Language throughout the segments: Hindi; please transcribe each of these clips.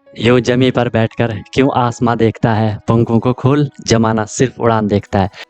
यूं जमी पर बैठकर क्यों आसमां देखता है, पंखों को खोल जमाना सिर्फ उड़ान देखता है।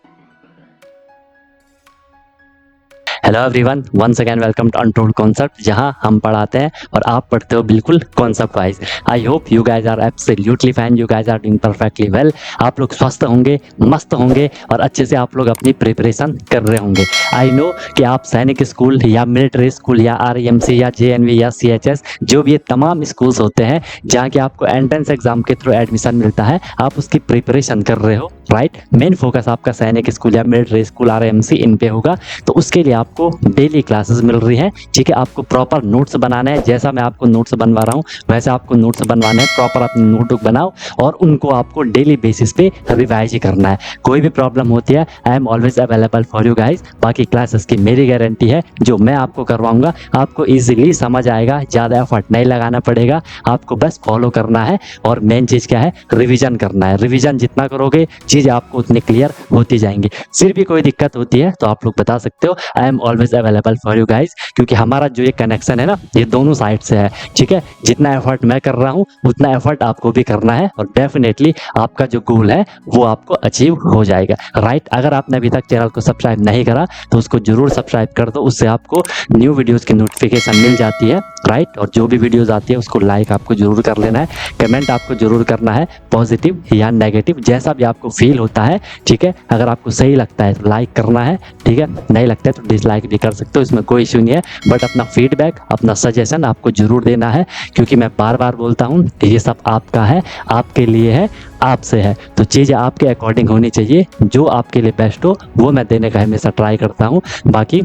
Hello everyone, once again welcome to untold concept, जहां हम पढ़ाते हैं और आप पढ़ते हो बिल्कुल concept wise. I hope you guys are absolutely fine, you guys are doing perfectly well. आप लोग स्वस्थ होंगे, मस्त होंगे और अच्छे से आप लोग अपनी प्रिपरेशन कर रहे होंगे। आई नो कि आप सैनिक स्कूल या मिलिट्री स्कूल या आरईएमसी या जेएनवी या सीएचएस, जो भी ये तमाम स्कूल्स होते हैं जहाँ के आपको एंट्रेंस एग्जाम के थ्रू एडमिशन मिलता है, आप उसकी प्रिपरेशन कर रहे हो, राइट। मेन फोकस आपका सैनिक स्कूल या मिलिट्री स्कूल आरईएमसी इन पे होगा। तो उसके लिए आपको डेली क्लासेस मिल रही हैं, ठीक है। आपको प्रॉपर नोट्स बनाना है, जैसा मैं आपको नोट्स बनवा रहा हूँ वैसे आपको नोट्स बनवाने हैं। प्रॉपर अपनी नोटबुक बनाओ और उनको आपको डेली बेसिस पे रिवाइज ही करना है। कोई भी प्रॉब्लम होती है, I am always available for you guys. बाकी क्लासेस की मेरी गारंटी है, जो मैं आपको करवाऊंगा आपको ईजिली समझ आएगा, ज़्यादा एफर्ट नहीं लगाना पड़ेगा, आपको बस फॉलो करना है। और मेन चीज़ क्या है, रिविजन करना है। रिविजन जितना करोगे चीज़ आपको उतनी क्लियर होती जाएंगी। फिर भी कोई दिक्कत होती है तो आप लोग बता सकते हो, I am always available for you guys. क्योंकि हमारा जो ये कनेक्शन है ना, ये दोनों साइड से है, ठीक है। जितना एफर्ट मैं कर रहा हूँ उतना एफर्ट आपको भी करना है और डेफिनेटली आपका जो गोल है वो आपको अचीव हो जाएगा, राइट। अगर आपने अभी तक चैनल को सब्सक्राइब नहीं करा तो उसको जरूर सब्सक्राइब कर दो, उससे आपको न्यू वीडियोस की नोटिफिकेशन मिल जाती है, राइट। और जो भी वीडियोस आती है उसको लाइक आपको जरूर कर लेना है, कमेंट आपको जरूर करना है, पॉजिटिव या नेगेटिव जैसा भी आपको फील होता है, ठीक है। अगर आपको सही लगता है तो लाइक करना है, ठीक है। नहीं लगता है तो डिसलाइक भी कर सकते हो, इसमें कोई इश्यू नहीं है। बट अपना फीडबैक, अपना सजेशन आपको जरूर देना है, क्योंकि मैं बार बार बोलता हूँ कि ये सब आपका है, आपके लिए है, आपसे है। तो चीज़ें आपके अकॉर्डिंग होनी चाहिए, जो आपके लिए बेस्ट हो वो मैं देने का हमेशा ट्राई करता हूँ। बाकी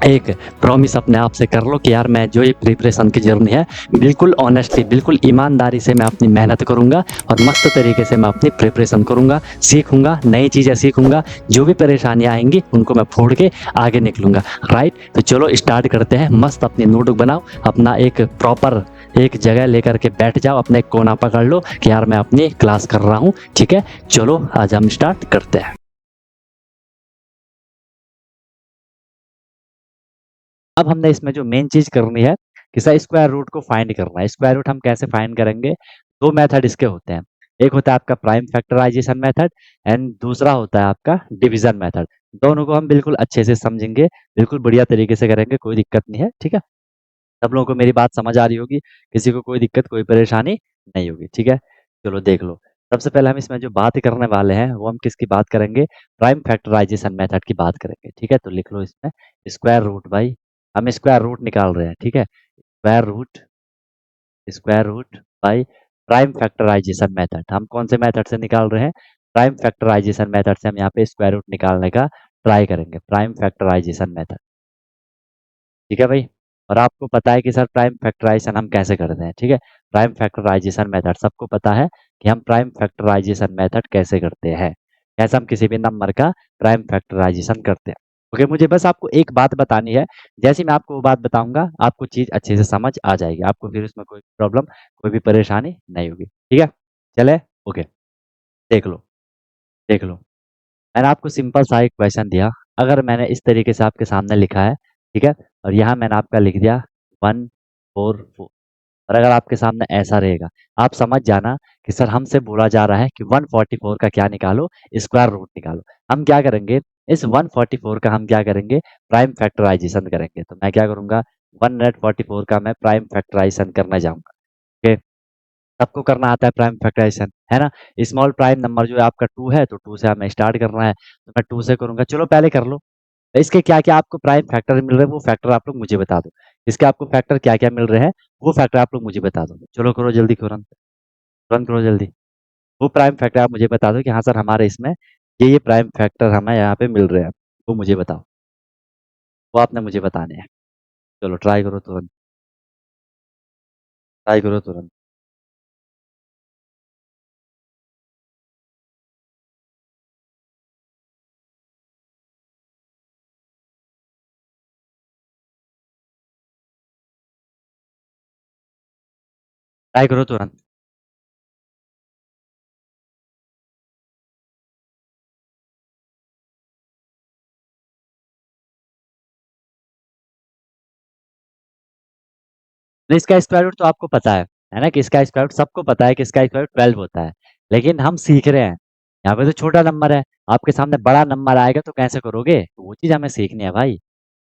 एक प्रॉमिस अपने आप से कर लो कि यार मैं जो ये प्रिपरेशन की जर्नी है बिल्कुल ऑनेस्टली, बिल्कुल ईमानदारी से मैं अपनी मेहनत करूंगा और मस्त तरीके से मैं अपनी प्रिपरेशन करूंगा, सीखूंगा, नई चीज़ें सीखूंगा। जो भी परेशानियां आएंगी उनको मैं फोड़ के आगे निकलूंगा, राइट। तो चलो स्टार्ट करते हैं। मस्त अपनी नोटबुक बनाओ, अपना एक प्रॉपर एक जगह लेकर के बैठ जाओ, अपने एक कोना पकड़ लो कि यार मैं अपनी क्लास कर रहा हूँ, ठीक है। चलो आज हम स्टार्ट करते हैं। अब हमने इसमें जो मेन चीज करनी है कि सर स्क्वायर रूट को फाइंड करना है। स्क्वायर रूट हम कैसे फाइंड करेंगे? दो मेथड इसके होते हैं। एक होता है आपका प्राइम फैक्टराइजेशन मेथड एंड दूसरा होता है आपका डिवीजन मेथड। दोनों को हम बिल्कुल अच्छे से समझेंगे, बिल्कुल बढ़िया तरीके से करेंगे, कोई दिक्कत नहीं है, ठीक है। सब लोगों को मेरी बात समझ आ रही होगी, किसी को कोई दिक्कत कोई परेशानी नहीं होगी, ठीक है। चलो देख लो। सबसे पहले हम इसमें जो बात करने वाले हैं वो हम किसकी बात करेंगे? प्राइम फैक्टराइजेशन मेथड की बात करेंगे, ठीक है। तो लिख लो इसमें स्क्वायर रूट बाई, हम स्क्वायर रूट निकाल रहे हैं, ठीक है। Square root by prime factorisation method. हम कौन से मेथड से निकाल रहे हैं? प्राइम फैक्टराइजेशन मेथड से हम यहाँ पे स्क्वायर रूट निकालने का ट्राई करेंगे, प्राइम फैक्टराइजेशन मेथड, ठीक है भाई। और आपको पता है कि सर प्राइम फैक्टराइजेशन हम कैसे करते हैं, ठीक है। प्राइम फैक्टराइजेशन मेथड सबको पता है कि हम प्राइम फैक्टराइजेशन मेथड कैसे करते हैं, कैसे हम किसी भी नंबर का प्राइम फैक्टराइजेशन करते हैं। ओके, मुझे बस आपको एक बात बतानी है, जैसे मैं आपको वो बात बताऊंगा आपको चीज अच्छे से समझ आ जाएगी, आपको फिर उसमें कोई प्रॉब्लम कोई भी परेशानी नहीं होगी, ठीक है। चले, ओके। देख लो, देख लो। मैंने आपको सिंपल सा एक क्वेश्चन दिया, अगर मैंने इस तरीके से आपके सामने लिखा है, ठीक है। और यहाँ मैंने आपका लिख दिया 144, और अगर आपके सामने ऐसा रहेगा, आप समझ जाना कि सर हमसे बोला जा रहा है कि 144 का क्या निकालो, स्क्वायर रूट निकालो। हम क्या करेंगे, इस 144 का हम क्या करेंगे, प्राइम फैक्टराइजेशन करेंगे। तो मैं क्या करूंगा, 144 का मैं प्राइम फैक्टराइजेशन करने जाऊंगा, ओके। सबको करना आता है प्राइम फैक्टराइजेशन, है ना। स्मॉल प्राइम नंबर जो है आपका 2 है, तो 2 से हमें स्टार्ट करना है, तो मैं 2 से करूंगा। चलो पहले कर लो, इसके क्या क्या आपको प्राइम फैक्टर मिल रहे हैं वो फैक्टर आप लोग मुझे बता दो। इसके आपको फैक्टर क्या क्या मिल रहे हैं वो फैक्टर आप लोग मुझे बता दो। चलो करो जल्दी, तुरंत तुरंत करो जल्दी। वो प्राइम फैक्टर आप मुझे बता दो कि हाँ सर हमारे इसमें ये प्राइम फैक्टर हमें यहाँ पे मिल रहे हैं, वो मुझे बताओ, वो आपने मुझे बताने हैं। चलो ट्राई करो तुरंत, ट्राई करो तुरंत। ट्राई करो तुरंत। नहीं, इसका स्क्वायर रूट तो आपको पता है। है ना, कि इसका स्क्वायर रूट सबको पता है कि इसका स्क्वायर रूट 12 होता है, लेकिन हम सीख रहे हैं। यहाँ पे तो छोटा नंबर है, आपके सामने बड़ा नंबर आएगा तो कैसे करोगे? तो वो चीज़ हमें सीखनी है भाई,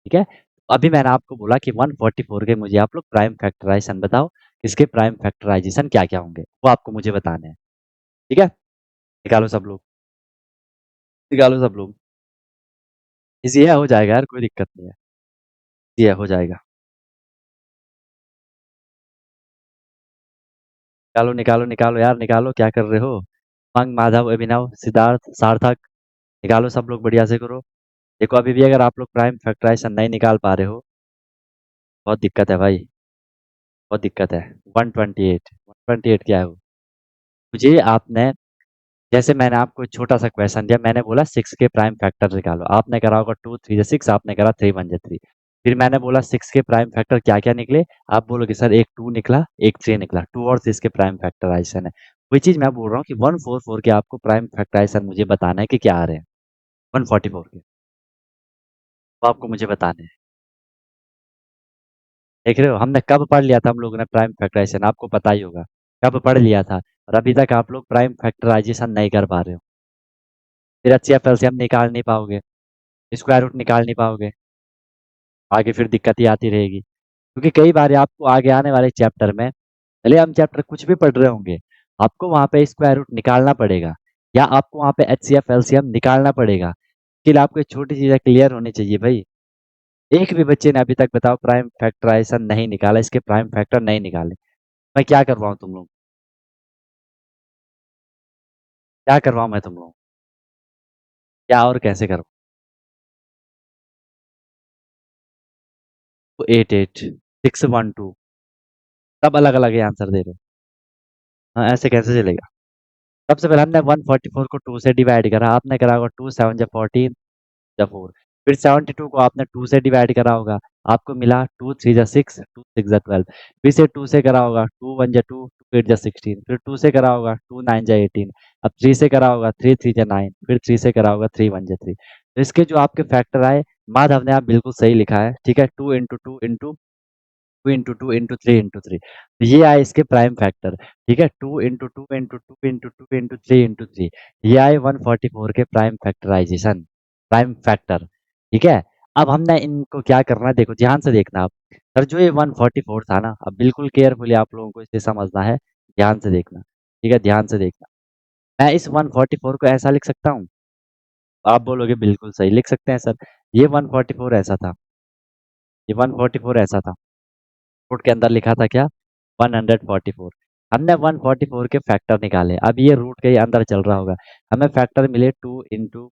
ठीक है? अभी मैंने आपको बोला कि 144 के मुझे आप लोग प्राइम फैक्टराइज़ेशन बताओ, इसके प्राइम फैक्टराइज़ेशन क्या-क्या होंगे? वो आपको मुझे बताने हैं, ठीक है? निकालो सब लोग, निकालो सब लोग। ईज़ी है, हो जाएगा यार, कोई दिक्कत नहीं है। ईज़ी है, हो जाएगा। निकालो, निकालो, निकालो यार निकालो, क्या कर रहे हो? उमंग, माधव, अभिनव, सिद्धार्थ, सार्थक, निकालो सब लोग बढ़िया से करो। देखो अभी भी अगर आप लोग प्राइम फैक्टराइज़ेशन नहीं निकाल पा रहे हो, बहुत दिक्कत है भाई, बहुत दिक्कत है। 128, 128 क्या है वो? मुझे आपने, जैसे मैंने आपको छोटा सा क्वेश्चन दिया, मैंने बोला 6 के प्राइम फैक्टर निकालो, आपने करा होगा 2 3 जा 6, आपने करा 3 1 जा 3। फिर मैंने बोला 6 के प्राइम फैक्टर क्या-क्या निकले, आप बोलोगे सर एक 2 निकला, एक 3 निकला, 2 और 6 के प्राइम फैक्टराइज़ेशन है। वही चीज़ मैं बोल रहा हूँ कि 144 के आपको प्राइम फैक्टराइज़ेशन मुझे बताना है कि क्या आ रहे हैं, 144 के, वो आपको मुझे बताने हैं। देख रहे हो, हमने कब पढ़ लिया था हम लोगों ने प्राइम फैक्टराइज़ेशन, आपको पता ही होगा, कब पढ़ लिया था और अभी तक आप लोग प्राइम फैक्टराइज़ेशन नहीं कर पा रहे हो। फिर एचसीएफ एलसीएम निकाल नहीं पाओगे, स्क्वायर रूट निकाल नहीं पाओगे, आगे फिर दिक्कत ही आती रहेगी। क्योंकि कई बार आपको आगे आने वाले चैप्टर में, भले हम चैप्टर कुछ भी पढ़ रहे होंगे, आपको वहाँ पे स्क्वायर रूट निकालना पड़ेगा या आपको वहाँ पे एचसीएफ एलसीएम निकालना पड़ेगा। फिर आपको ये छोटी चीज़ें क्लियर होनी चाहिए भाई। एक भी बच्चे ने अभी तक बताओ प्राइम फैक्टराइजेशन नहीं निकाला, इसके प्राइम फैक्टर नहीं निकाले। मैं क्या करवाऊँ तुम लोग? क्या करवाऊँ मैं तुम लोग? क्या और कैसे करूँ? तो 8 8 6 1 2 सब अलग-अलग ही आंसर दे रहे हो। हाँ, ऐसे कैसे चलेगा? सबसे पहले हमने 144 को 2 से डिवाइड करा, आपने करा होगा 2 7 जा 14 जा 4। फिर 72 को आपने 2 से डिवाइड करा होगा, आपको मिला 2 3 जा 6, 2 6 जा 12। फिर से 2 से करा होगा, 2 1 जा 2, 2 8 जा 16। फिर 2 से करा होगा, 2 9 जा 18। अब 3 से करा होगा, 3 3 जा 9। फिर 3 से करा होगा, 3 1 जा 3। तो इसके जो आपके फैक्टर आए, माधव ने आप बिल्कुल सही लिखा है, ठीक है? 2 into 2 into 2 into 2 into 3 into 3। तो ये आए इसके प्राइम फैक्टर, ठीक है? 2 into 2 into 2 into 2 into 3 into 3। ये आए 144 के प्राइम फैक्टराइजेशन, प्राइम फैक्टर, ठीक है? अब हमने इनको क्या करना है, देखो ध्यान से देखना आप। सर जो ये 144 था ना, अब बिल्कुल केयरफुली आप लोगों को इसे समझना है, ध्यान से देखना, ठीक है? ध्यान से देखना। मैं इस 144 को ऐसा लिख सकता हूँ? आप बोलोगे बिल्कुल सही, लिख सकते हैं सर। ये 144 ऐसा था, ये 144 ऐसा था। रूट के अंदर लिखा था क्या? 144। हमने 144 के फैक्टर निकाले, अब ये रूट के अंदर चल रहा होगा, हमें फैक्टर मिले 2 इंटू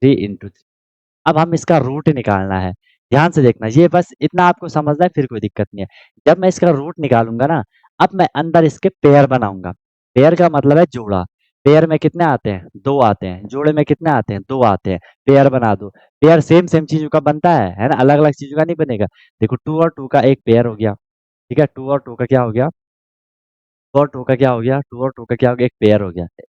3 इंटू। अब हम इसका रूट निकालना है, ध्यान से देखना, ये बस इतना आपको समझना है, फिर कोई दिक्कत नहीं है। जब मैं इसका रूट निकालूंगा ना, अब मैं अंदर इसके पेयर बनाऊंगा। पेयर का मतलब है जोड़ा। पेयर में कितने आते हैं? 2 आते हैं। जोड़े में कितने आते हैं? 2 आते हैं। पेयर बना दो। पेयर सेम सेम चीजों का बनता है ना, अलग अलग चीजों का नहीं बनेगा। देखो 2 और 2 का एक पेयर हो गया, ठीक है? 2 और 2 का क्या हो गया? 2 और 2 का क्या हो गया? 2 और 2 का क्या हो गया? एक पेयर हो गया। 2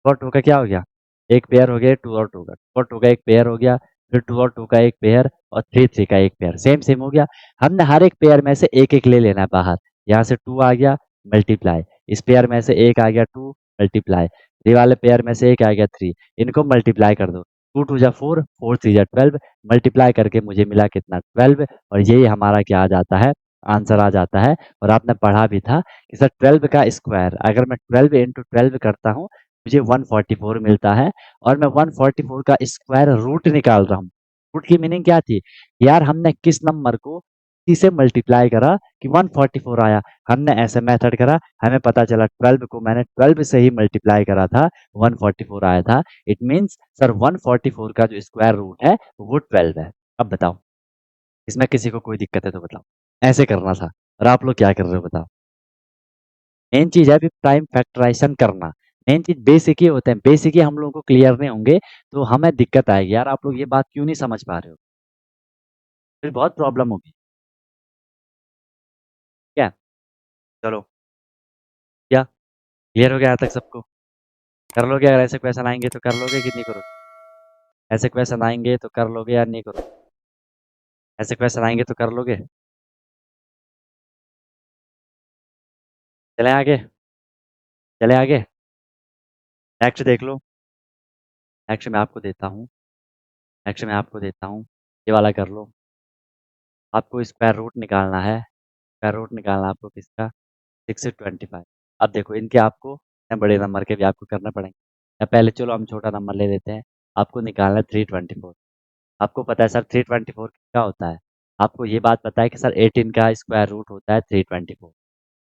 और 2 का क्या हो गया? एक पेयर हो गया 2 और 2 का। 2 और 2 का एक पेयर हो गया, फिर 2 और 2 का एक पेयर और 3 3 का एक पेयर। सेम सेम हो गया। हमने हर एक पेयर में से एक-एक ले लेना है बाहर। यहाँ से 2 आ गया, मल्टीप्लाई। इस पेयर में से एक आ गया 2, मल्टीप्लाई। ये वाले पेयर में से एक आ गया 3, इनको मल्टीप्लाई कर दो। 2 2 जा 4, 4 3 जा 12, मल्टीप्लाई करके मुझे मिला कितना? 12। और यही हमारा क्या आ जाता है? आंसर आ जाता है। और आपने पढ़ा भी था कि सर 12 का स्क्वायर, अगर मैं 12 इंटू 12 करता हूँ, मुझे 144 मिलता है। और मैं 144 का स्क्वायर रूट निकाल रहा हूँ। रूट की मीनिंग क्या थी? यार हमने किस नंबर को किसी से मल्टीप्लाई करा कि 144 आया। हमने ऐसे मेथड करा, हमें पता चला 12 को मैंने 12 से ही मल्टीप्लाई करा था, 144 आया था। इट मीन्स सर 144 का जो स्क्वायर रूट है वो 12 है। अब बताओ, इसमें किसी को कोई दिक्कत है तो बताओ। ऐसे करना था और आप लोग क्या कर रहे हो बताओ। मेन चीज है अभी प्राइम फैक्टराइजेशन करना। मेन चीज बेसिक ही होते हैं, बेसिक ही हम लोगों को क्लियर नहीं होंगे तो हमें दिक्कत आएगी। यार आप लोग ये बात क्यों नहीं समझ पा रहे हो? फिर बहुत प्रॉब्लम होगी। क्या? चलो, क्या क्लियर हो गया यहाँ तक सबको? कर लोगे? अगर ऐसे क्वेश्चन आएंगे तो कर लोगे कि नहीं करोगे? ऐसे क्वेश्चन आएंगे तो कर लोगे या नहीं करोगे? ऐसे क्वेश्चन आएंगे तो कर लोगे? चले आगे, चले आगे। नेक्स्ट देख लो। नेक्स्ट मैं आपको देता हूँ, नेक्स्ट मैं आपको देता हूँ, ये वाला कर लो। आपको स्क्वायर रूट निकालना है, स्क्वायर रूट निकालना है आपको किसका? 625। अब देखो इनके आपको इतने बड़े नंबर के भी आपको करने पड़ेंगे। या पहले चलो हम छोटा नंबर ले लेते हैं। आपको निकालना है 324। आपको पता है सर 324 क्या होता है? आपको ये बात पता है कि सर 18 का स्क्वायर रूट होता है 324।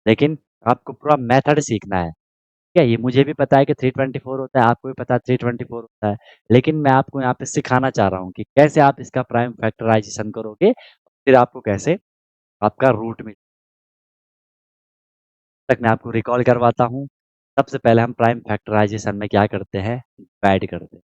लेकिन आपको पूरा मेथड सीखना है। ठीक है, ये मुझे भी पता है कि 324 होता है, आपको भी पता है 324 होता है। लेकिन मैं आपको यहाँ पे सिखाना चाह रहा हूँ कि कैसे आप इसका प्राइम फैक्टराइजेशन करोगे, फिर आपको कैसे आपका रूट मिल तक मैं आपको रिकॉल करवाता हूँ। सबसे पहले हम प्राइम फैक्टराइजेशन में क्या करते हैं? डिवाइड करते हैं।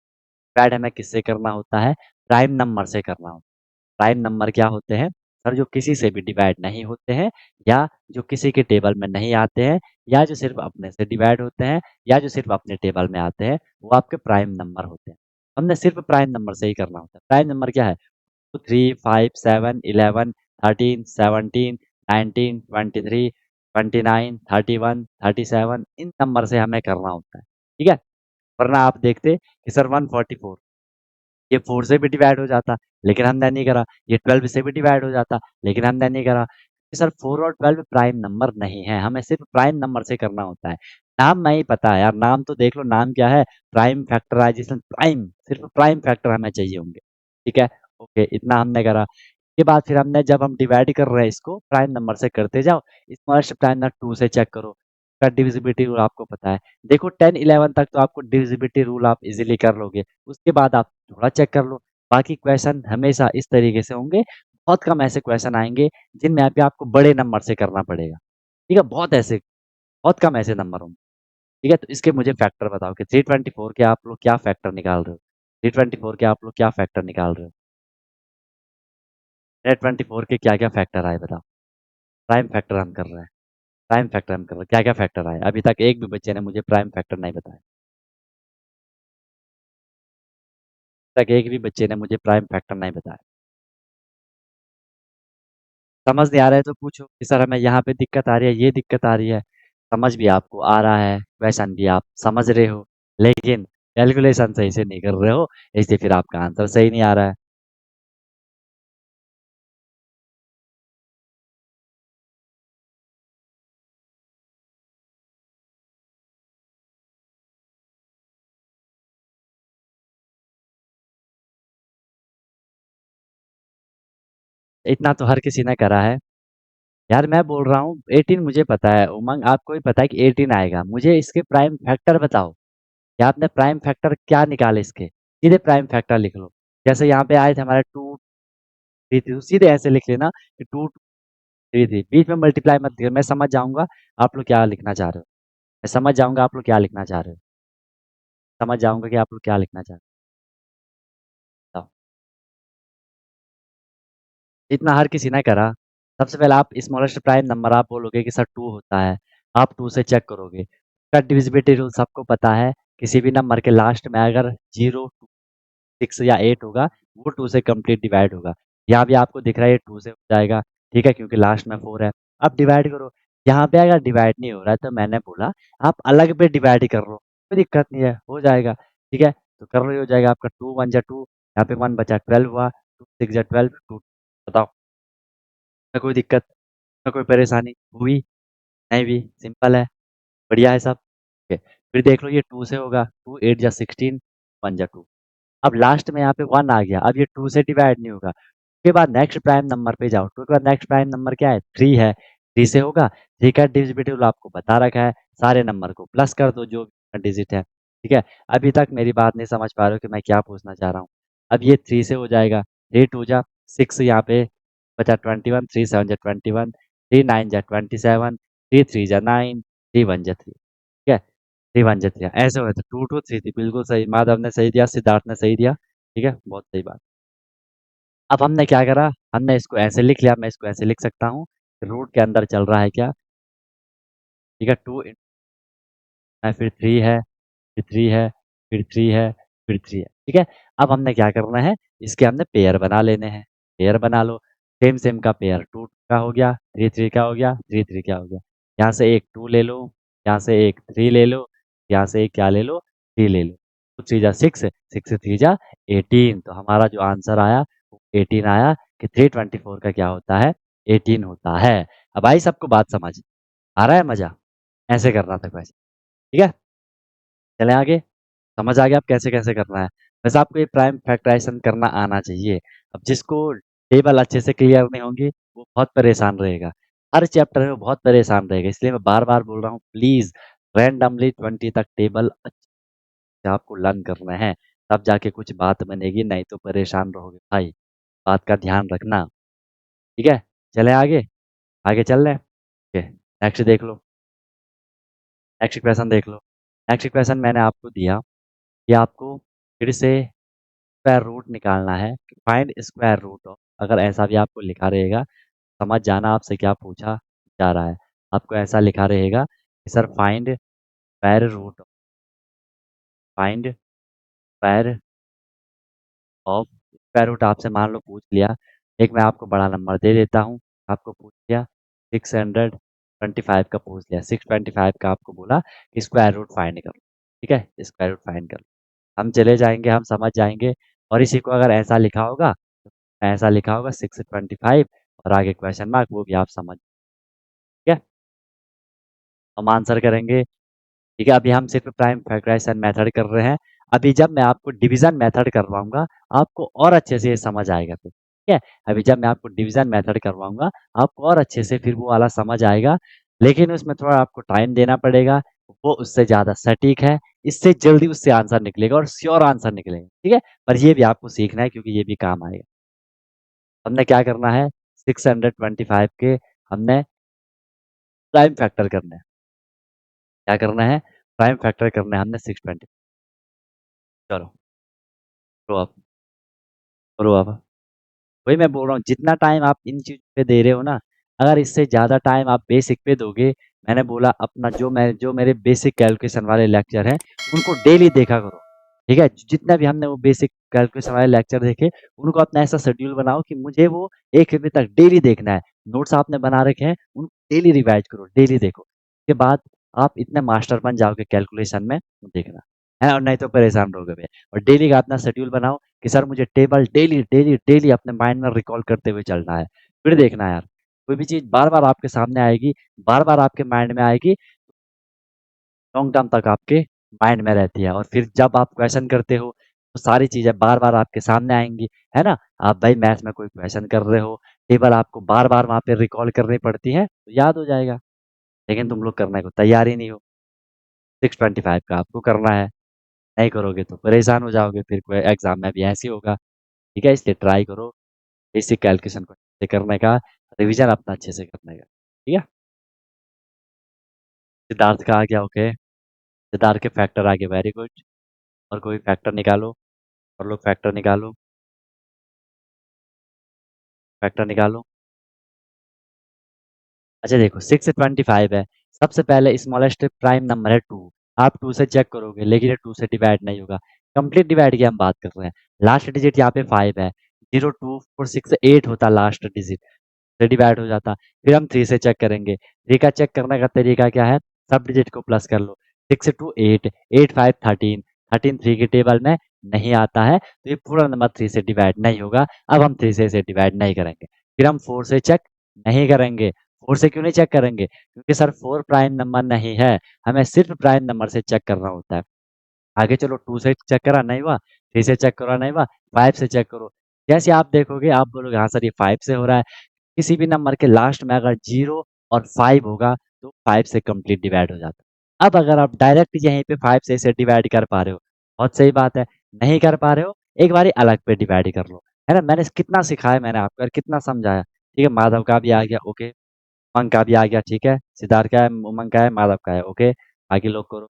डिवाइड हमें किससे करना होता है? प्राइम नंबर से करना होता है। प्राइम नंबर क्या होते हैं? सर जो किसी से भी डिवाइड नहीं होते हैं, या जो किसी के टेबल में नहीं आते हैं, या जो सिर्फ अपने से डिवाइड होते हैं, या जो सिर्फ अपने टेबल में आते हैं, वो आपके प्राइम नंबर होते हैं। हमने सिर्फ प्राइम नंबर से ही करना होता है। प्राइम नंबर क्या है? 2 3 5 7 11 13 22 23 29 31 37 इन नंबर से हमें करना होता है। ठीक है, वरना आप देखते कि सर 144 ये 4 से भी डिवाइड हो जाता, लेकिन हमने नहीं करा। ये 12 से भी डिवाइड हो जाता, लेकिन हमने नहीं करा। कि सर 4 और 12 प्राइम नंबर नहीं है, हमें सिर्फ प्राइम नंबर से करना होता है। नाम नहीं पता है यार, नाम तो देख लो, नाम क्या है? प्राइम फैक्टराइजेशन, प्राइम, सिर्फ प्राइम फैक्टर हमें चाहिए होंगे। ठीक है, ओके, इतना हमने करा। के बाद फिर हमने, जब हम डिवाइड कर रहे हैं इसको, प्राइम नंबर से करते जाओ। स्मॉलेस्ट प्राइम नंबर 2 से चेक करो, का डिविजिबिलिटी रूल आपको पता है। देखो 10 11 तक तो आपको डिविजिबिलिटी रूल आप इजीली कर लोगे, उसके बाद आप थोड़ा चेक कर लो। बाकी क्वेश्चन हमेशा इस तरीके से होंगे। बहुत कम ऐसे क्वेश्चन आएंगे जिनमें यहाँ पे आपको बड़े नंबर से करना पड़ेगा। ठीक है, बहुत ऐसे, बहुत कम ऐसे नंबर होंगे। ठीक है, तो इसके मुझे फैक्टर बताओ कि 324 के आप लोग क्या फैक्टर निकाल रहे हो? 324 के आप लोग क्या फैक्टर निकाल रहे हो? 324 के क्या क्या फैक्टर आए बताओ? प्राइम फैक्टर हम कर रहे हैं, प्राइम फैक्टर हम कर रहे हैं, क्या क्या फैक्टर आए? अभी तक एक भी बच्चे ने मुझे प्राइम फैक्टर नहीं बताया। अभी तक एक भी बच्चे ने मुझे प्राइम फैक्टर नहीं बताया। समझ नहीं आ रहा है तो पूछो कि सर हमें यहाँ पे दिक्कत आ रही है, ये दिक्कत आ रही है। समझ भी आपको आ रहा है, क्वेश्चन भी आप समझ रहे हो, लेकिन कैलकुलेशन सही से नहीं कर रहे हो, इसलिए फिर आपका आंसर सही नहीं आ रहा है। इतना तो हर किसी ने करा है। यार मैं बोल रहा हूँ 18 मुझे पता है, उमंग आपको भी पता है कि 18 आएगा। मुझे इसके प्राइम फैक्टर बताओ कि आपने प्राइम फैक्टर क्या निकाले इसके। सीधे प्राइम फैक्टर लिख लो। जैसे यहाँ पे आए थे हमारे 2 3 थी, सीधे ऐसे लिख लेना कि 2 3 थी, बीच में मल्टीप्लाई मत करो। मैं समझ जाऊंगा आप लोग क्या लिखना चाह रहे हो। मैं समझ जाऊंगा आप लोग क्या लिखना चाह रहे हो। समझ जाऊंगा कि आप लोग क्या लिखना चाह रहे हो। इतना हर किसी ने करा। सबसे पहले आप स्मॉलेस्ट प्राइम नंबर आप बोलोगे कि सर 2 होता है। आप 2 से चेक करोगे। उसका डिविजिबिलिटी रूल सबको पता है। किसी भी नंबर के लास्ट में अगर 0 6 या 8 होगा, वो 2 से कंप्लीट डिवाइड होगा। यहाँ भी आपको दिख रहा है ये 2 से हो जाएगा। ठीक है, क्योंकि लास्ट में 4 है। अब डिवाइड करो। यहाँ पे अगर डिवाइड नहीं हो रहा है तो मैंने बोला आप अलग पे डिवाइड कर लो, कोई दिक्कत नहीं है, हो जाएगा। ठीक है, तो कर लो, ये हो जाएगा आपका 2 1 जा 2, यहाँ पे 1 बचा 12 हुआ, 2 6 जा 12, 2। बताओ, में कोई दिक्कत, में कोई परेशानी हुई? नहीं भी, सिंपल है, बढ़िया है सब। ओके, फिर देख लो ये 2 से होगा, 2 8 जा 16, 1 जा 2। अब लास्ट में यहाँ पे 1 आ गया, अब ये 2 से डिवाइड नहीं होगा। उसके बाद नेक्स्ट प्राइम नंबर पे जाओ, 2 के बाद नेक्स्ट प्राइम नंबर क्या है? 3 है, 3 से होगा। 3 का डिविजिबिलिटी रूल आपको बता रखा है, सारे नंबर को प्लस कर दो जो डिजिट है। ठीक है, अभी तक मेरी बात नहीं समझ पा रहे हो कि मैं क्या पूछना चाह रहा हूँ। अब ये 3 से हो जाएगा, 3 2 जा 6, यहाँ पे बचा 21, 3 7 जा 21, 3 9 जा 27, 3 3 जा 9, 3 1 जा 3। ठीक है, 3 1 जा 3, ऐसे हो तो 2 2 3 3, बिल्कुल सही, माधव ने सही दिया, सिद्धार्थ ने सही दिया। ठीक है, बहुत सही बात। अब हमने क्या करा? हमने इसको ऐसे लिख लिया, मैं इसको ऐसे लिख सकता हूँ, रूट के अंदर चल रहा है क्या? ठीक है, 2 है, फिर 3 है, फिर 3 है, फिर 3 है, फिर 3 है। ठीक है, अब हमने क्या करना है? इसके हमने पेयर बना लेने हैं। पेयर बना लो। सेम सेम का पेयर, 2 का हो गया, 3 3 का हो गया, 3 3 का हो गया। यहाँ से एक 2 ले लो, यहाँ से एक 3 ले लो, यहाँ से एक क्या ले लो, 3 ले लो। 2 3 जा 6, 6 3 जा 18। तो हमारा जो आंसर आया वो 18 आया कि 324 का क्या होता है, 18 होता है। अब आई सबको बात समझ, आ रहा है मजा? ऐसे करना था क्वेश्चन, ठीक है। चलें आगे, समझ आ गया अब कैसे कैसे करना है। वैसे आपको ये प्राइम फैक्टराइजेशन करना आना चाहिए। अब जिसको टेबल अच्छे से क्लियर नहीं होंगी वो बहुत परेशान रहेगा, हर चैप्टर में वो बहुत परेशान रहेगा। इसलिए मैं बार बार बोल रहा हूँ, प्लीज रैंडमली 20 तक टेबल अच्छे से आपको लर्न करना है, तब जाके कुछ बात बनेगी, नहीं तो परेशान रहोगे भाई। बात का ध्यान रखना, ठीक है। चले आगे, आगे चल रहे हैं। नेक्स्ट देख लो, नेक्स्ट क्वेश्चन देख लो। नेक्स्ट क्वेश्चन मैंने आपको दिया कि आपको फिर से स्क्वायर रूट निकालना है, फाइंड स्क्वायर रूट ऑफ। अगर ऐसा भी आपको लिखा रहेगा, समझ जाना आपसे क्या पूछा जा रहा है। आपको ऐसा लिखा रहेगा कि sir find square root, find square of. Square root आपसे मान लो पूछ लिया, एक मैं आपको बड़ा नंबर दे देता हूँ। आपको पूछ लिया 625 का पूछ लिया, 625 का आपको बोला कि स्क्वायर रूट फाइंड करो, ठीक है। स्क्वायर रूट फाइंड करो, हम चले जाएंगे, हम समझ जाएंगे। और इसी को अगर ऐसा लिखा होगा, ऐसा लिखा होगा 625 और आगे क्वेश्चन मार्क, वो भी आप समझ, ठीक है। हम आंसर करेंगे, ठीक है। अभी हम सिर्फ प्राइम फैक्टराइजेशन मेथड कर रहे हैं। अभी जब मैं आपको डिवीजन मेथड करवाऊंगा, आपको और अच्छे से ये समझ आएगा फिर, ठीक है। अभी जब मैं आपको डिवीजन मेथड करवाऊंगा, आपको और अच्छे से फिर वो वाला समझ आएगा। लेकिन उसमें थोड़ा आपको टाइम देना पड़ेगा, वो उससे ज़्यादा सटीक है, इससे जल्दी उससे आंसर निकलेगा और श्योर आंसर निकलेगा, ठीक है। पर ये भी आपको सीखना है क्योंकि ये भी काम आएगा। हमने क्या करना है, 625 के हमने प्राइम फैक्टर करना है। क्या करना है, प्राइम फैक्टर करना है हमने 620। चलो करो आप, करो आप। वही मैं बोल रहा हूँ, जितना टाइम आप इन चीज पे दे रहे हो ना, अगर इससे ज़्यादा टाइम आप बेसिक पे दोगे, मैंने बोला अपना जो मेरे बेसिक कैलकुलेशन वाले लेक्चर हैं उनको डेली देखा करो, ठीक है। जितना भी हमने वो बेसिक कैलकुलेशन वाले लेक्चर देखे, उनको अपना ऐसा शेड्यूल बनाओ कि मुझे वो 1 घंटे तक डेली देखना है। नोट्स आपने बना रखे हैं, उनको डेली रिवाइज करो, डेली देखो। उसके बाद आप इतने मास्टर बन जाओगे कैलकुलेशन में, देखना है। और नहीं तो परेशान रहोगे भैया। और डेली का अपना शेड्यूल बनाओ कि सर मुझे टेबल डेली डेली डेली अपने माइंड में रिकॉल करते हुए चलना है। फिर देखना यार, कोई भी चीज़ बार बार आपके सामने आएगी, बार बार आपके माइंड में आएगी, लॉन्ग टर्म तक आपके माइंड में रहती है। और फिर जब आप क्वेश्चन करते हो तो सारी चीज़ें बार बार आपके सामने आएंगी, है ना। आप भाई मैथ में कोई क्वेश्चन कर रहे हो, टेबल आपको बार बार वहाँ पे रिकॉल करनी पड़ती है तो याद हो जाएगा। लेकिन तुम लोग करने को तैयार ही नहीं हो। 625 का आपको करना है, नहीं करोगे तो परेशान हो जाओगे, फिर कोई एग्जाम में भी ऐसे ही होगा, ठीक है। इसलिए ट्राई करो बेसिक कैलकुलेशन को अच्छे से करने का, रिवीजन अपना अच्छे से करने का, ठीक है। सिद्धार्थ का आ गया, ओके। सिद्धार्थ के फैक्टर आ गए, वेरी गुड। और कोई फैक्टर निकालो, और लोग फैक्टर निकालो, फैक्टर निकालो। अच्छा देखो 625 है, सबसे पहले स्मॉलेस्ट प्राइम नंबर है 2। आप 2 से चेक करोगे, लेकिन ये 2 से डिवाइड नहीं होगा। कंप्लीट डिवाइड की हम बात कर रहे हैं। लास्ट डिजिट यहाँ पे 5 है, 0 2 4 6 8 होता लास्ट डिजिट, से डिवाइड हो जाता। फिर हम 3 से चेक करेंगे, 3 का चेक करने का तरीका क्या है, सब डिजिट को प्लस कर लो। 6 2 8, 8 5 13, 13 3 की टेबल में नहीं आता है, तो ये पूरा नंबर 3 से डिवाइड नहीं होगा। अब हम 3 से इसे डिवाइड नहीं करेंगे। फिर हम 4 से चेक नहीं करेंगे। 4 से क्यों नहीं चेक करेंगे, क्योंकि सर 4 प्राइम नंबर नहीं है, हमें सिर्फ प्राइम नंबर से चेक करना होता है। आगे चलो, 2 से चेक करा नहीं हुआ, 3 से चेक करा नहीं हुआ, 5 से चेक करो। जैसे आप देखोगे आप बोलोगे हाँ सर ये 5 से हो रहा है। किसी भी नंबर के लास्ट में अगर 0 और 5 होगा तो 5 से कंप्लीट डिवाइड हो जाता है। अब अगर आप डायरेक्ट यहीं पे 5 से इसे डिवाइड कर पा रहे हो, बहुत सही बात है। नहीं कर पा रहे हो, एक बारी अलग पे डिवाइड कर लो, है ना। मैंने कितना सिखाया मैंने आपको और कितना समझाया, ठीक है। माधव का भी आ गया, ओके। उमंग का भी आ गया, ठीक है। सिद्धार्थ का है, उमंग का है, माधव का है, ओके। आगे लोग करो,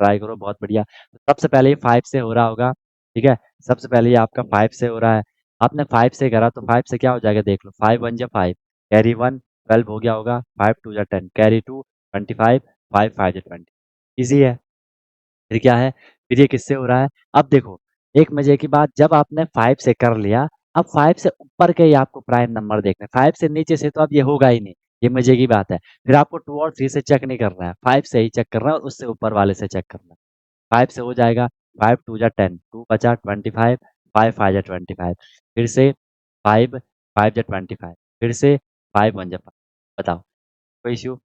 ट्राई करो, बहुत बढ़िया। तो सबसे पहले ये 5 से हो रहा होगा, ठीक है। सबसे पहले ये आपका 5 से हो रहा है। आपने 5 से करा तो 5 से क्या हो जाएगा देख लो, 5 1 जा 5, कैरी 1 12 हो गया होगा, 5 2 जा 10, कैरी 2 25, 5 5 जा 20। इजी है। फिर क्या है, फिर ये किससे हो रहा है, अब देखो एक मजे की बात, जब आपने 5 से कर लिया अब 5 से ऊपर के ही आपको प्राइम नंबर देखने हैं, 5 से नीचे से तो अब ये होगा ही नहीं, ये मजे की बात है। फिर आपको 2 और 3 से चेक नहीं करना है, 5 से ही चेक करना है और उससे ऊपर वाले से चेक करना है। 5 से हो जाएगा, 5 2 जा 10, 2 बचा 25, 5 5 जा 25, फिर से 5 5 जा 25, फिर से 5 1 जा 5। बताओ, कोई इश्यू?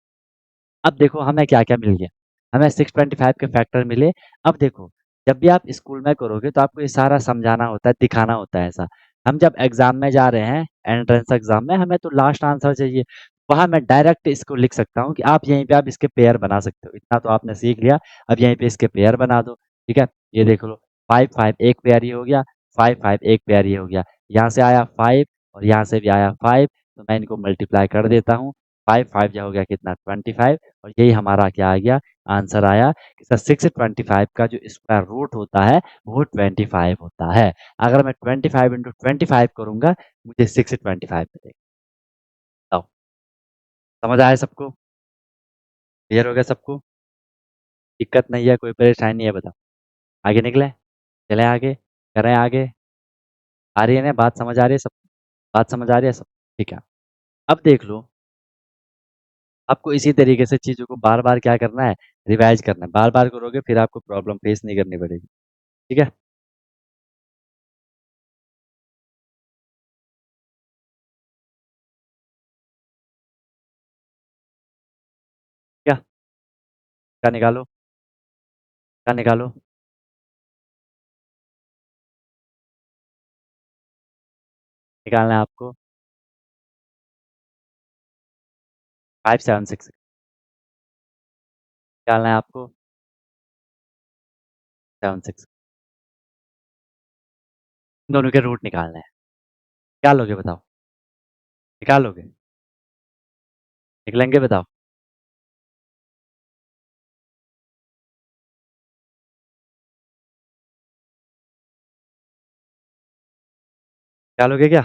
अब देखो हमें क्या-क्या मिल गया। हमें 625 के फैक्टर मिले। अब देखो, जब भी आप स्कूल में करोगे तो आपको ये सारा समझाना होता है, दिखाना होता है ऐसा। हम जब एग्ज़ाम में जा रहे हैं, एंट्रेंस एग्ज़ाम में, हमें तो लास्ट आंसर चाहिए। वहाँ मैं डायरेक्ट इसको लिख सकता हूँ कि आप यहीं पे आप इसके पेयर बना सकते हो। इतना तो आपने सीख लिया, अब यहीं पे इसके पेयर बना दो, ठीक है? ये देख लो, 5 5 एक पेयर ये हो गया, 5 5 एक पेयर ये हो गया। यहाँ से आया 5 और यहाँ से भी आया 5, तो मैं इनको मल्टीप्लाई कर देता हूँ। 5 5 जा हो गया कितना 25, और यही हमारा क्या आ गया, आंसर आया कि सर 625 का जो स्क्वायर रूट होता है वो 25 होता है। अगर मैं 25 इंटू 25 करूंगा, मुझे 625 मिलेगा। बताओ, समझ आया सबको? क्लियर हो गया सबको? दिक्कत नहीं है, कोई परेशानी नहीं है? बताओ, आगे निकले, चले आगे, करें आगे? आ रही है ना बात, समझ आ रही है सब? बात समझ आ रही है सब? ठीक है। अब देख लो, आपको इसी तरीके से चीज़ों को बार बार क्या करना है, रिवाइज करना है। बार बार करोगे फिर आपको प्रॉब्लम फेस नहीं करनी पड़ेगी। ठीक है? क्या? क्या निकालो? क्या निकालो? निकालना है आपको? 5 7 6 निकालना है आपको? 7 6 दोनों के रूट निकालने हैं। क्या लोगे बताओ? निकालोगे? निकलेंगे बताओ? निकालोगे क्या?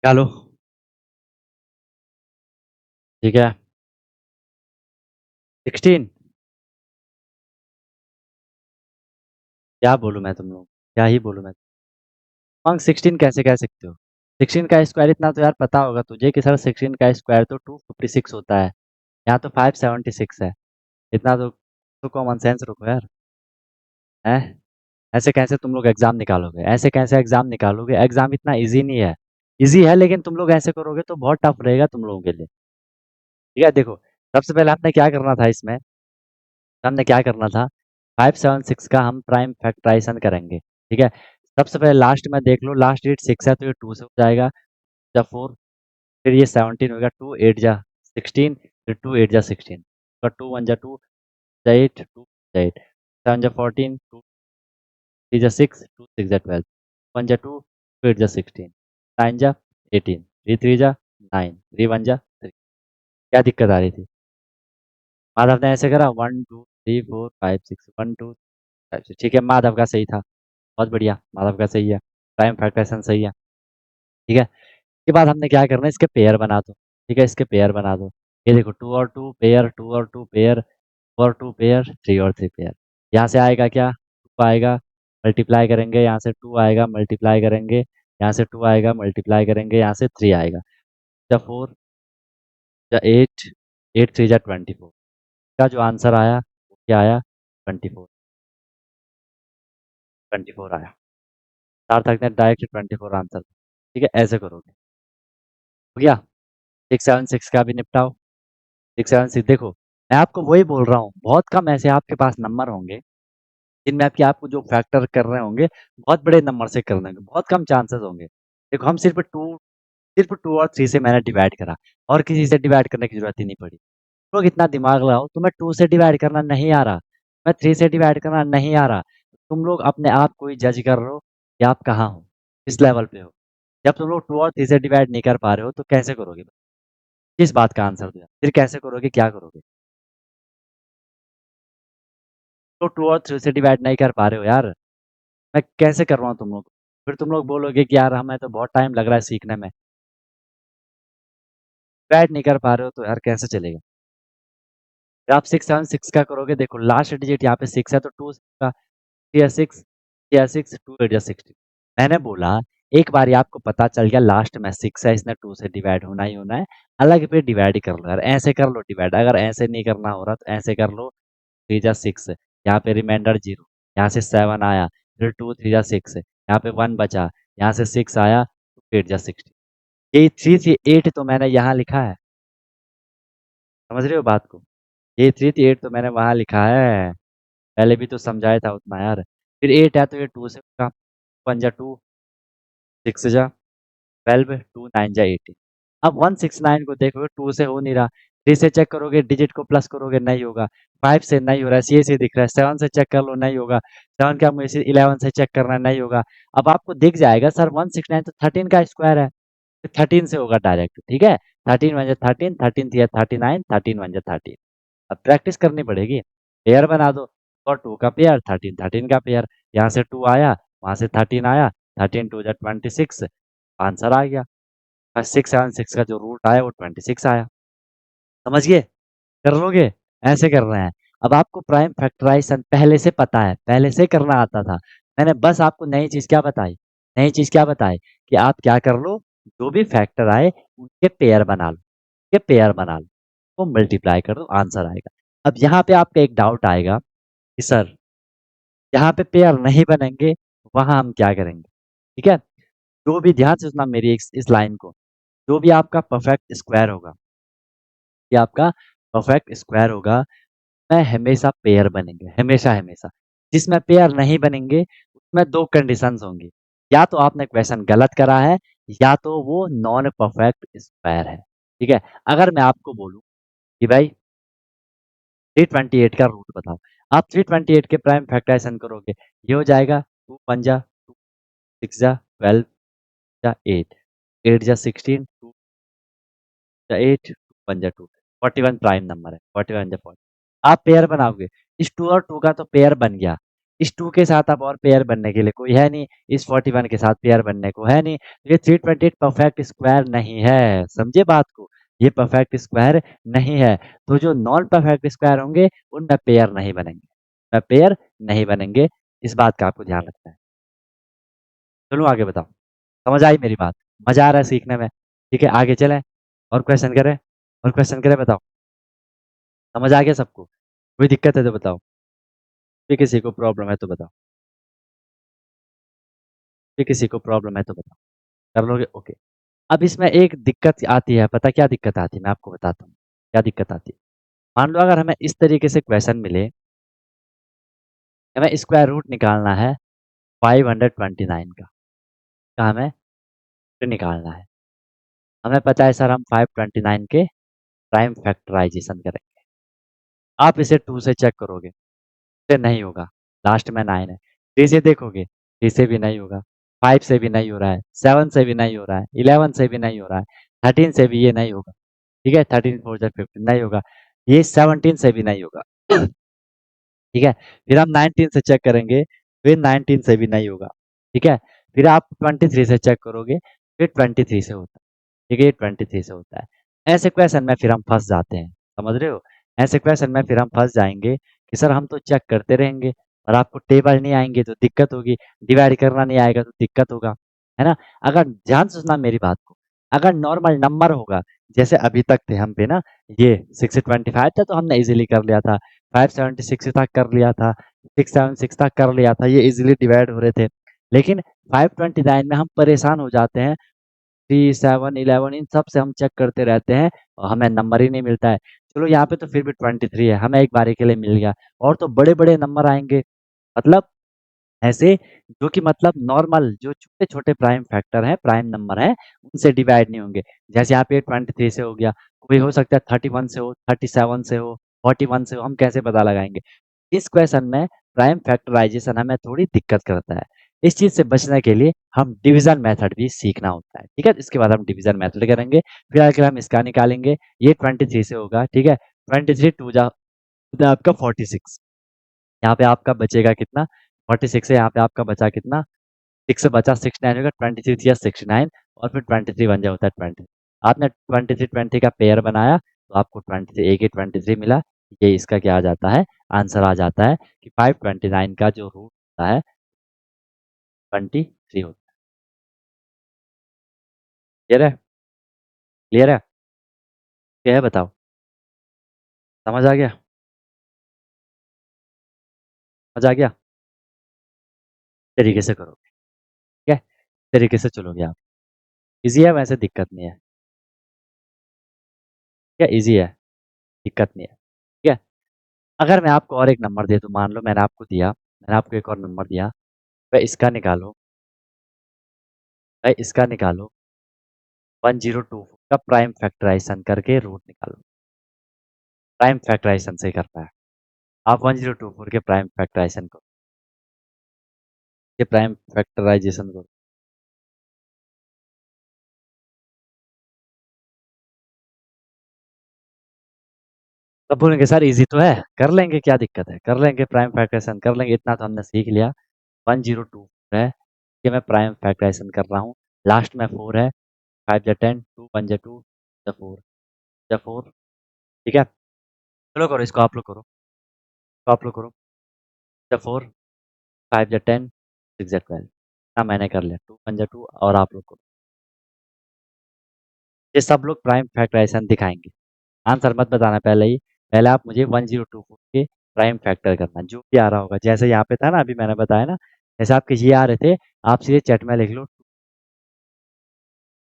निकालो। ठीक है। 16? क्या बोलूँ मैं तुम लोग? क्या ही बोलूँ मैं? अंक 16 कैसे कह सकते हो? 16 का स्क्वायर इतना तो यार पता होगा तुझे कि सर 16 का स्क्वायर तो 256 होता है। यहाँ तो 576 है। इतना तो कॉमन सेंस रखो यार। है? ऐसे कैसे तुम लोग एग्जाम निकालोगे? ऐसे कैसे एग्जाम निकालोगे? एग्जाम इतना इजी नहीं है। इजी है लेकिन तुम लोग ऐसे करोगे तो बहुत टफ रहेगा तुम लोगों के लिए। ठीक है, देखो सबसे पहले हमने क्या करना था इसमें, हमने क्या करना था, 576 का हम प्राइम फैक्टराइजेशन करेंगे। ठीक है, सबसे पहले लास्ट में देख लो, लास्ट डिजिट 6 है तो ये 2 से हो जाएगा, या 4, फिर ये 17 होगा, 2 8 जा 16, फिर 2 8 जा 16, तो 2 1 जा 2 जा 8, 2 जा 8, 7 जा 14, 2 3 जा 6, 2 6 जा 12, 1 जा 2, 2 8 जा 16, 9 जा 18, 3 3 जा 9, 3 1 जा 3। क्या दिक्कत आ रही थी? माधव ने ऐसे करा 1 2 3 4 5 6 1 2 5 6। ठीक है, माधव का सही था, बहुत बढ़िया, माधव का सही है, प्राइम फैक्टराइजेशन सही है। ठीक है, इसके बाद हमने क्या करना है, इसके पेयर बना दो। ठीक है, इसके पेयर बना दो। ये देखो 2 और 2 पेयर, 2 और 2 पेयर, 2 और 2 पेयर, 3 और 3 पेयर। यहाँ से आएगा क्या, 2 आएगा, मल्टीप्लाई करेंगे, यहाँ से 2 आएगा, मल्टीप्लाई करेंगे, यहाँ से 2 आएगा, मल्टीप्लाई करेंगे, यहाँ से 3 आएगा, या 4 या 8, 8 3 जा 24। का जो आंसर आया वो क्या आया, 24, 24 आया। सार्थक ने डायरेक्ट 24 आंसर। ठीक है, ऐसे करोगे, हो गया। 676 का भी निपटाओ। 676 देखो, मैं आपको वही बोल रहा हूँ, बहुत कम ऐसे आपके पास नंबर होंगे जिनमें आपके आपको जो फैक्टर कर रहे होंगे बहुत बड़े नंबर से करने होंगे, बहुत कम चांसेस होंगे। देखो हम सिर्फ टू और थ्री से मैंने डिवाइड करा, और किसी से डिवाइड करने की जरूरत ही नहीं पड़ी। तुम लोग इतना दिमाग लगाओ, तुम्हें टू से डिवाइड करना नहीं आ रहा, मैं थ्री से डिवाइड करना नहीं आ रहा, तुम लोग अपने आप को ही जज कर रहे हो कि आप कहाँ हो, किस लेवल पे हो। जब तुम लोग टू और थ्री से डिवाइड नहीं कर पा रहे हो तो कैसे करोगे? किस बात का आंसर दो, फिर कैसे करोगे, क्या करोगे? तो टू और थ्री से डिवाइड नहीं कर पा रहे हो यार, मैं कैसे कर रहा हूँ तुम लोग? फिर तुम लोग बोलोगे कि यार हमें तो बहुत टाइम लग रहा है सीखने में, डिवाइड नहीं कर पा रहे हो तो यार कैसे चलेगा? फिर आप 676 का करोगे, देखो लास्ट डिजिट यहाँ पे 6 है तो 2 का, 6 6 2 8 16। मैंने बोला एक बार आपको पता चल गया लास्ट में 6 है, इसने 2 से डिवाइड होना ही होना है, अलग पे डिवाइड कर लो यार, ऐसे कर लो डिवाइड, अगर ऐसे नहीं करना हो रहा तो ऐसे कर लो। 3 जा 6, यहाँ पे रिमाइंडर 0, यहाँ से 7 आया, फिर 2 3 जा 6, यहाँ पे 1 बचा, यहाँ से 6 आया, 2 8 जा 16। ये 3 से 8 तो मैंने यहाँ लिखा है, समझ रहे हो बात को? ये 3 से 8 तो मैंने वहाँ लिखा है, पहले भी तो समझाया था उतना यार। फिर 8 है तो ये 2 से होगा, 1 जा 2, 6 जा 12, 2 9 जा 18। अब 169 को देखोगे 2 से हो नहीं रहा, 3 से चेक करोगे, डिजिट को प्लस करोगे नहीं होगा, 5 से नहीं हो रहा है, ये दिख रहा है, 7 से चेक कर लो नहीं होगा, 7 का मुझे 11 से चेक करना नहीं होगा। अब आपको दिख जाएगा सर 169 तो 13 का स्क्वायर है, तो 13 से होगा डायरेक्ट। ठीक है, 13 वन जा 13, 13 थी 39, 13 वन जा 13। अब प्रैक्टिस करनी पड़ेगी, पेयर बना दो, और 2 का पेयर 13, 13 का पेयर, यहाँ से 2 आया, वहां से 13 आया, 13 2 जा 26, आंसर आ गया। 676 का जो रूट आया वो 26 आया। समझ गए? कर लोगे? ऐसे कर रहे हैं। अब आपको प्राइम फैक्टराइजेशन पहले से पता है, पहले से करना आता था, मैंने बस आपको नई चीज क्या बताई, नई चीज क्या बताई कि आप क्या कर लो, जो भी फैक्टर आए उनके पेयर बना लो, के पेयर बना लो, वो मल्टीप्लाई कर दो, आंसर आएगा। अब यहाँ पे आपका एक डाउट आएगा कि सर जहाँ पे पेयर नहीं बनेंगे वहां हम क्या करेंगे? ठीक है, जो भी ध्यान से सुनना मेरी इस लाइन को, जो भी आपका परफेक्ट स्क्वायर होगा, ये आपका परफेक्ट स्क्वायर होगा, में हमेशा पेयर बनेंगे, हमेशा हमेशा। जिसमें पेयर नहीं बनेंगे उसमें दो कंडीशंस होंगी, या तो आपने क्वेश्चन गलत करा है, या तो वो नॉन परफेक्ट स्क्वायर है। ठीक है, अगर मैं आपको बोलूं कि भाई 328 का रूट बताओ, आप 328 के प्राइम फैक्टराइजेशन करोगे, ये हो जाएगा 2 पंजा 2, 6 जा 12 जा 8, 8 जा 16, 2 जा 8, 2 पंजा 2, 41 प्राइम नंबर है, 41 जा 40। आप पेयर बनाओगे, इस 2 और 2 का तो पेयर बन गया, इस 2 के साथ अब और पेयर बनने के लिए कोई है नहीं, इस 41 के साथ पेयर बनने को है नहीं, तो ये 328 परफेक्ट स्क्वायर नहीं है, समझे बात को? ये परफेक्ट स्क्वायर नहीं है। तो जो नॉन परफेक्ट स्क्वायर होंगे उनमें पेयर नहीं बनेंगे, उनमें पेयर नहीं बनेंगे, इस बात का आपको ध्यान रखना है। चलो आगे बताओ, समझ आई मेरी बात? मजा आ रहा है सीखने में? ठीक है, आगे चलें, और क्वेश्चन करें, और क्वेश्चन करें, बताओ समझ आ गया सबको? कोई दिक्कत है तो बताओ, फिर किसी को प्रॉब्लम है तो बताओ। फिर किसी को प्रॉब्लम है तो बताओ, कर लोगे? ओके। अब इसमें एक दिक्कत आती है, पता क्या दिक्कत आती है? मैं आपको बताता हूँ क्या दिक्कत आती है। मान लो अगर हमें इस तरीके से क्वेश्चन मिले, हमें स्क्वायर रूट निकालना है 529 का हमें फिर निकालना है। हमें पता है सर हम 529 के प्राइम फैक्टराइजेशन करेंगे। आप इसे 2 से चेक करोगे, से नहीं होगा, लास्ट में 9 है। 3 से देखोगे, 3 से भी नहीं होगा, 5 से भी नहीं हो रहा है, 7 से भी नहीं हो रहा है, 11 से भी नहीं हो रहा है, 13 से भी ये नहीं होगा। ठीक है, 13 4 जा 15 नहीं होगा, ये 17 से भी नहीं होगा। ठीक है, फिर हम 19 से चेक करेंगे, फिर 19 से भी नहीं होगा। ठीक है, फिर आप 23 से चेक करोगे, फिर 23 से होता है। ठीक है, ये 23 से होता है। ऐसे क्वेश्चन में फिर हम फंस जाते हैं, समझ रहे हो? ऐसे क्वेश्चन में फिर हम फंस जाएंगे कि सर हम तो चेक करते रहेंगे और आपको टेबल नहीं आएंगे तो दिक्कत होगी, डिवाइड करना नहीं आएगा तो दिक्कत होगा, है ना? अगर ध्यान से सुनना मेरी बात को, अगर नॉर्मल नंबर होगा, जैसे अभी तक थे हम पे ना, ये 625 था तो हमने इजीली कर लिया था, 576 तक कर लिया था, 676 तक कर लिया था, ये इजीली डिवाइड हो रहे थे। लेकिन 529 में हम परेशान हो जाते हैं, 3 7 11 इन सब से हम चेक करते रहते हैं और हमें नंबर ही नहीं मिलता है। चलो यहाँ पे तो फिर भी 23 है, हमें एक बारी के लिए मिल गया, और तो बड़े बड़े नंबर आएंगे, मतलब ऐसे जो कि मतलब नॉर्मल जो छोटे छोटे प्राइम फैक्टर हैं, प्राइम नंबर हैं, उनसे डिवाइड नहीं होंगे। जैसे यहाँ पे 23 से हो गया, कोई हो सकता है 31 से हो, 37 से हो, 41 से हो, हम कैसे पता लगाएंगे? इस क्वेश्चन में प्राइम फैक्टराइजेशन हमें थोड़ी दिक्कत करता है। इस चीज से बचने के लिए हम डिवीजन मेथड भी सीखना होता है। ठीक है, इसके बाद हम डिवीजन मेथड करेंगे, फिर आगे हम इसका निकालेंगे। ये 23 से होगा, ठीक है, 23 टू जा आपका 46, यहाँ पे आपका बचेगा कितना? 46 है, यहाँ पे आपका बचा कितना? 6 से बचा 69 होगा, 23 या 69, और फिर 23 बन जाए होता है 20। आपने 23 20 का पेयर बनाया तो आपको 23 एक ही 23 मिला। ये इसका क्या आ जाता है? आंसर आ जाता है कि 529 का जो रूट होता है 23 होता है। क्लियर है? क्लियर है? क्या है बताओ? समझ आ गया? समझ आ गया? तरीके से करोगे, ठीक है, तरीके से चलोगे आप। इजी है, वैसे दिक्कत नहीं है। क्या इजी है, दिक्कत नहीं है। ठीक है, अगर मैं आपको और एक नंबर दे दूं, मान लो मैंने आपको दिया, मैंने आपको एक और नंबर दिया, वह इसका निकालो, वह इसका निकालो, 1024 का प्राइम फैक्टराइजेशन करके रूट निकालो। प्राइम फैक्टराइजेशन से करना है, आप 1024 के प्राइम फैक्टराइजेशन को, ये प्राइम फैक्टराइजेशन को। तब बोलेंगे सर इजी तो है, कर लेंगे, क्या दिक्कत है, कर लेंगे, प्राइम फैक्टराइजेशन कर लेंगे, इतना तो हमने सीख लिया। 102 है कि मैं प्राइम फैक्टराइजेशन कर रहा हूँ, लास्ट में 4 है, 5 जा 10, 2 1 जा 2 जा 4 जा 4। ठीक है, चलो करो इसको, आप लोग करो, तो आप लोग करो, जा 4 5 जा 10 6 जा 12। हाँ मैंने कर लिया, 2 1 जा 2, और आप लोग करो। ये सब लोग प्राइम फैक्टराइजेशन दिखाएंगे, आंसर मत बताना पहले ही, पहले आप मुझे 1024 के प्राइम फैक्टर करना, जो भी आ रहा होगा, जैसे यहाँ पे था ना, अभी मैंने बताया ना, जैसे आपके ये आ रहे थे, आप सीधे चैट में लिख लो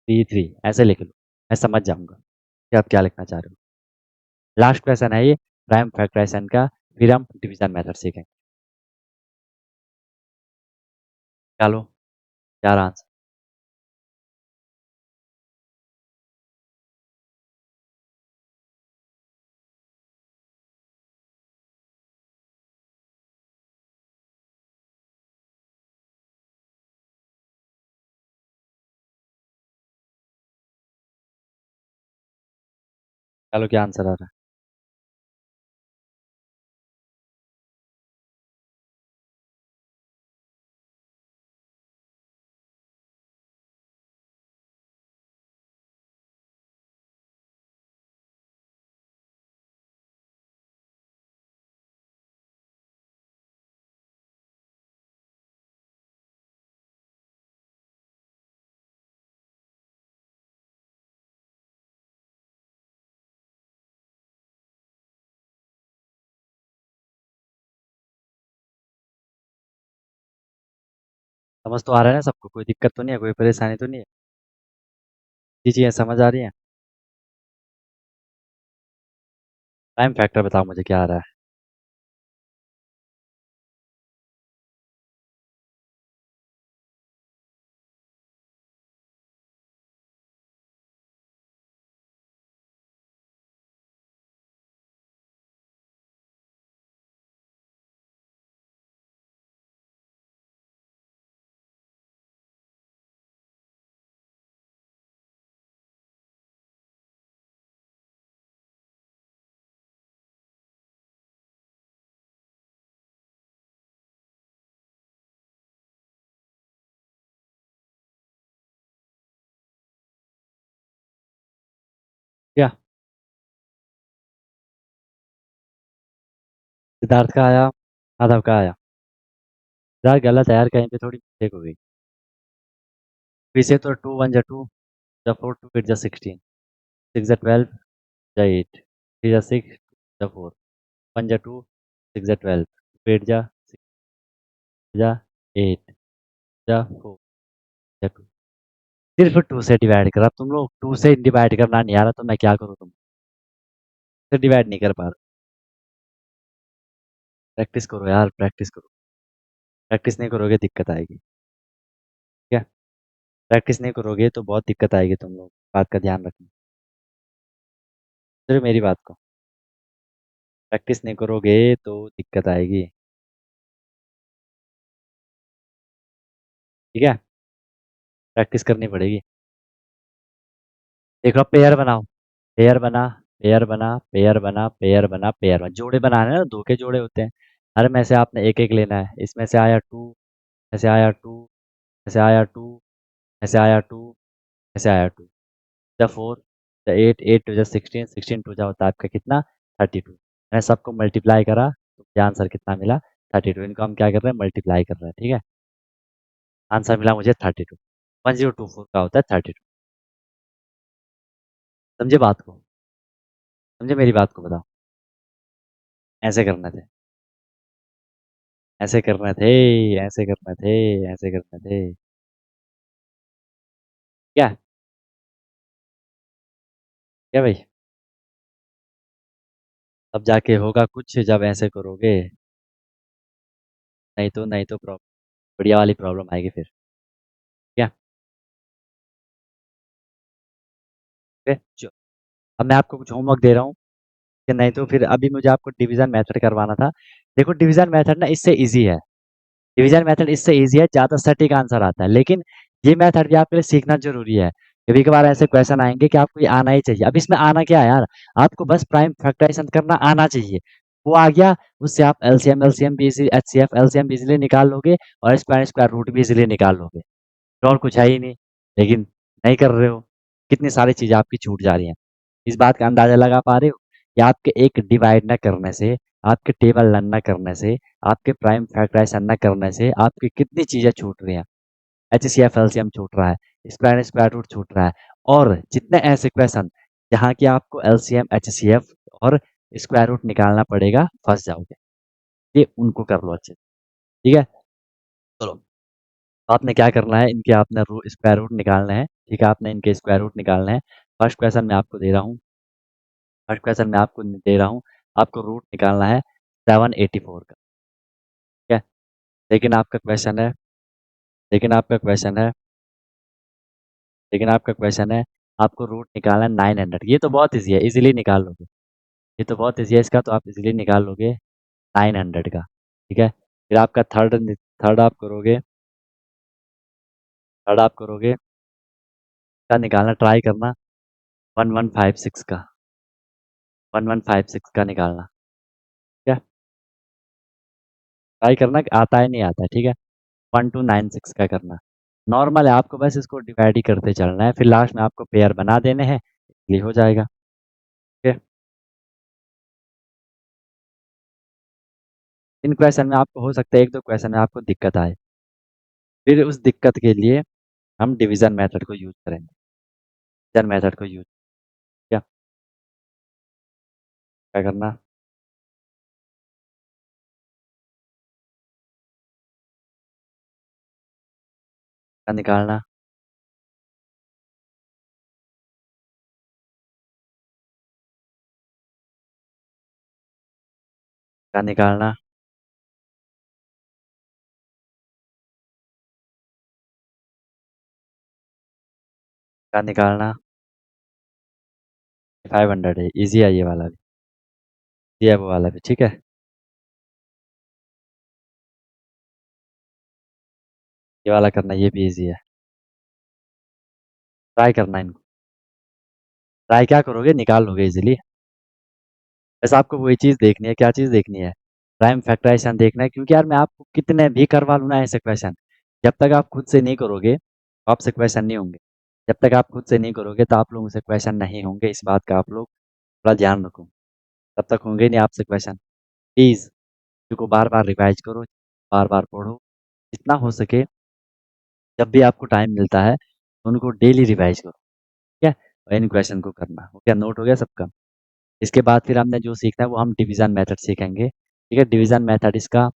3 ऐसे लिख लो, मैं समझ जाऊंगा कि आप क्या लिखना चाह रहे हो। लास्ट क्वेश्चन है ये प्राइम फैक्टराइजेशन का, फिर हम डिवीजन मेथड सीखेंगे। चलो, क्या रहा आंसर? चलो, क्या आंसर आ रहा है? समझ तो आ रहा है ना सबको? कोई दिक्कत तो नहीं है, कोई परेशानी तो नहीं है? जी चीज़ें समझ आ रही हैं? टाइम फैक्टर बताओ मुझे क्या आ रहा है? क्या? सिद्धार्थ का आया, माधव का आया। यार गलत है यार, कहीं पे थोड़ी मिस्टेक हो गई। फिर से तो 2 1 जा 2, जा 4 2 8 जा 16, 6 जा 12 जा 8, 3 जा 6 जा 4, 1 जा 2, 6 जा 12, 8 जा 6 जा 8 जा 4 जा 2। सिर्फ 2 से डिवाइड कर। अब तुम लोग 2 से डिवाइड करना नहीं आ रहा तो मैं क्या करूँ? तुम से डिवाइड नहीं कर पा रहे। प्रैक्टिस करो यार, प्रैक्टिस करो। प्रैक्टिस नहीं करोगे दिक्कत आएगी। ठीक है? प्रैक्टिस नहीं करोगे तो बहुत दिक्कत आएगी, तुम लोग बात का ध्यान रखना। सिर्फ मेरी बात को, प्रैक्टिस नहीं करोगे तो दिक्कत आएगी। ठीक है? प्रैक्टिस करनी पड़ेगी। देखो पेयर बनाओ। पेयर बना, पेयर बना, पेयर बना, पेयर बना, पेयर बना। जोड़े बनाने हैं ना, दो के जोड़े होते हैं। हर में से आपने एक एक लेना है। इसमें से आया 2, ऐसे आया 2, ऐसे आया 2, ऐसे आया 2, ऐसे आया 2, या 4, या 8, 8 टू जा 16, 16 टू जा होता है आपका कितना? 32। मैंने सबको मल्टीप्लाई करा तो मुझे आंसर कितना मिला? 32। इनको हम क्या कर रहे हैं? मल्टीप्लाई कर रहे हैं। ठीक है? आंसर मिला मुझे 32। 1024 का होता है 32। समझे बात को? समझे मेरी बात को? बताओ। ऐसे करने थे, ऐसे करने थे, ऐसे करने थे, ऐसे करने थे। क्या? क्या भाई? अब जाके होगा कुछ जब ऐसे करोगे। नहीं तो प्रॉब्लम, बढ़िया वाली प्रॉब्लम आएगी फिर। क्या? चलो, अब मैं आपको कुछ होमवर्क दे रहा हूँ कि नहीं तो फिर अभी मुझे आपको डिवीजन मेथड करवाना था। देखो डिवीजन मेथड ना इससे इजी है। डिवीजन मेथड इससे इजी है, ज़्यादा सटीक आंसर आता है, लेकिन ये मेथड भी आपके लिए सीखना जरूरी है। कभी कभार ऐसे क्वेश्चन आएंगे कि आपको ये आना ही चाहिए। अब इसमें आना क्या है यार? आपको बस प्राइम फैक्टराइजेशन करना आना चाहिए। वो आ गया, उससे आप एलसीएम एलसीएम भी इजी, एचसीएफ एलसीएम भी इजीली निकाल लोगे और स्क्वायर स्क्वायर रूट भी इजीली निकाल लोगे। और कुछ है ही नहीं, लेकिन नहीं कर रहे हो। कितनी सारी चीजें आपकी छूट जा रही हैं। इस बात का अंदाजा लगा पा रहे हो कि आपके एक डिवाइड न करने से, आपके टेबल रन न करने से, आपके प्राइम फैक्टराइजेशन न करने से आपकी कितनी चीजें छूट रही हैं? एच सी एफ एलसीएम छूट रहा है, स्क्वायर स्क्वायर रूट छूट रहा है, और जितने ऐसे क्वेश्चन जहाँ की आपको एलसीएम एच सी एफ और स्क्वायर रूट निकालना पड़ेगा, फंस जाओगे। ये उनको कर लो अच्छे से। ठीक है? चलो, आपने क्या करना है, इनके आपने स्क्वायर रूट निकालने हैं। ठीक है? आपने इनके स्क्वायर रूट निकालने हैं। फर्स्ट क्वेश्चन मैं आपको दे रहा हूँ। फर्स्ट क्वेश्चन मैं आपको दे रहा हूँ। आपको रूट निकालना है 784 का। ठीक है? लेकिन आपका क्वेश्चन है, लेकिन आपका क्वेश्चन है, लेकिन आपका क्वेश्चन है, आपको रूट निकालना है 900। ये तो बहुत ईजी है, इजीली निकाल लोगे। ये तो बहुत ईजी है, इसका तो आप इजीली निकाल लोगे 900 का। ठीक है? फिर आपका थर्ड, थर्ड आप करोगे, थर्ड आप करोगे, का निकालना ट्राई करना 1156 का। 1156 का निकालना। ठीक है? ट्राई करना कि आता है नहीं आता है। ठीक है? 1296 का करना। नॉर्मल है, आपको बस इसको डिवाइड ही करते चलना है, फिर लास्ट में आपको पेयर बना देने हैं, ये हो जाएगा। ठीक है? इन क्वेश्चन में आपको हो सकता है एक दो क्वेश्चन में आपको दिक्कत आए, फिर उस दिक्कत के लिए हम डिवीजन मेथड को यूज करेंगे। डिवीजन मेथड को यूज, क्या क्या करना? का निकालना, का निकालना, का निकालना। 500 है, इजी है ये वाला भी, ये है वो वाला भी, ठीक है। ये वाला करना, ये भी इजी है। ट्राई करना इनको, ट्राई क्या करोगे, निकाल लोगे इजीली। बस आपको वही चीज़ देखनी है, क्या चीज़ देखनी है, प्राइम फैक्टराइजेशन देखना है, क्योंकि यार मैं आपको कितने भी करवा लूँ ना ऐसे क्वेश्चन, जब तक आप खुद से नहीं करोगे तो आपसे क्वेश्चन नहीं होंगे। जब तक आप खुद से नहीं करोगे तो आप लोगों से क्वेश्चन नहीं होंगे, इस बात का आप लोग थोड़ा ध्यान रखो। तब तक होंगे नहीं आपसे क्वेश्चन। प्लीज़ को बार बार रिवाइज करो, बार बार पढ़ो, जितना हो सके। जब भी आपको टाइम मिलता है तो उनको डेली रिवाइज करो, ठीक है। और इन क्वेश्चन को करना हो गया, नोट हो गया सबका। इसके बाद फिर हमने जो सीखना है वो हम डिवीजन मेथड सीखेंगे, ठीक है। डिवीजन मेथड इसका